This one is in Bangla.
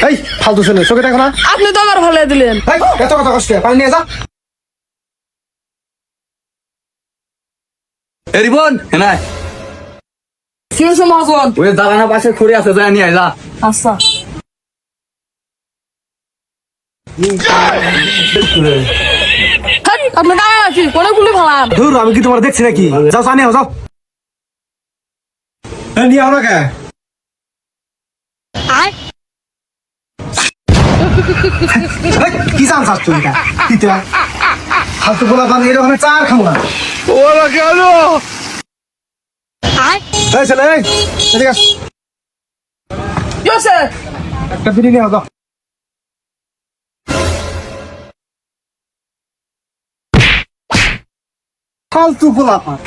এই ফালতু ছেলে চোখে দেখো না। আপনি তো আমার ভালো দিলেন। এই এত কথা কষ্ট পানি নিয়ে যা। এ রিবন হ্যাঁ কি হয়েছে মহাজন? ওই দালানা পাশে খড়ি আছে যা নিয়ে আয় যা। আচ্ছা আপনি দাঁড়ান আছি কোনে গুলি ভালাম। ধুর আমি কি তোমার দেখছি নাকি? যাও চা নিয়ে যাও। নিয়ে আও না কে? কি জান চাচ্ছ তুমি? ফালতু বলা পান এরকম চা আর খাবো না। ওরা কেন এই ছেলে এই, এদিকে আস। কি হয়েছে? একটা বিড়ি নিয়ে আও যাও। ফালতু বলা পান